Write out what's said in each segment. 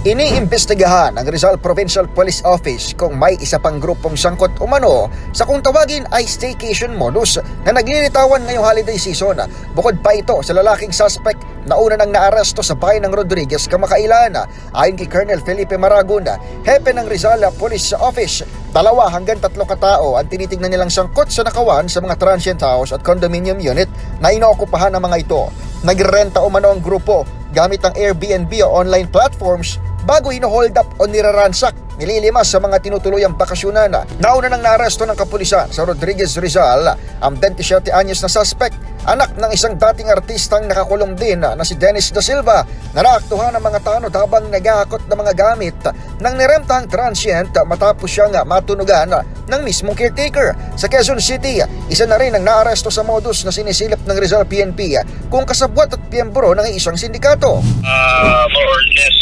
Iniimbestigahan ng Rizal Provincial Police Office kung may isa pang grupong sangkot umano sa kung tawagin ay staycation modus na naglilitawan ngayong holiday season. Bukod pa ito sa lalaking suspect na una nang naaresto sa bayan ng Rodriguez kamakailan. Ayon kay Colonel Felipe Maragon, hepe ng Rizal Police Office, 2 hanggang 3 katao ang tinitingnan nilang sangkot sa nakawan sa mga transient house at condominium unit na inookupahan ng mga ito. Nagrenta umano ang grupo gamit ang Airbnb o online platforms bago hino-hold up o niraransak, nililimas sa mga tinutuluyang bakasyonan. Nauna nang naaresto ng kapulisan sa Rodriguez, Rizal ang 27 anyos na suspect, anak ng isang dating artistang nakakulong din na si Dennis Da Silva, na naaktuhan ng mga tanod habang naghahakot ng mga gamit ng nirentahang transient matapos siyang matunugan ng mismong caretaker. Sa Quezon City, isa na rin ang naaresto sa modus na sinisilip ng Rizal PNP kung kasabwat at piyembro ng isang sindikato. More or less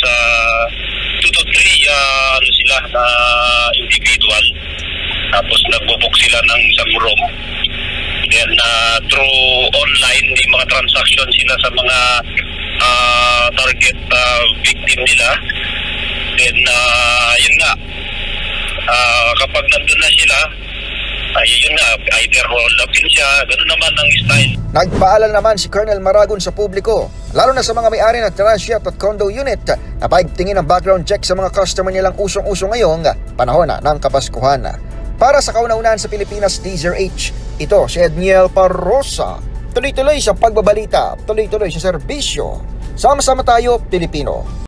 2 to 3 sila na individual, tapos nagbo-book sila ng isang room, then through online may mga transaction sila sa mga target victim nila. Then yun nga, kapag nandun na sila, yun nga, either hold up din siya, gano'n naman ang style. Nagpaalala naman si Colonel Maragon sa publiko, lalo na sa mga may-ari ng transient at condo unit, na paigtingin ang background check sa mga customer nilang usong-uso ngayong panahon ng Kapaskuhan. Para sa kauna-unahan sa Pilipinas, DZRH, ito si Edniel Parrosa. Tuloy-tuloy sa pagbabalita, tuloy-tuloy sa serbisyo. Sama-sama tayo, Pilipino.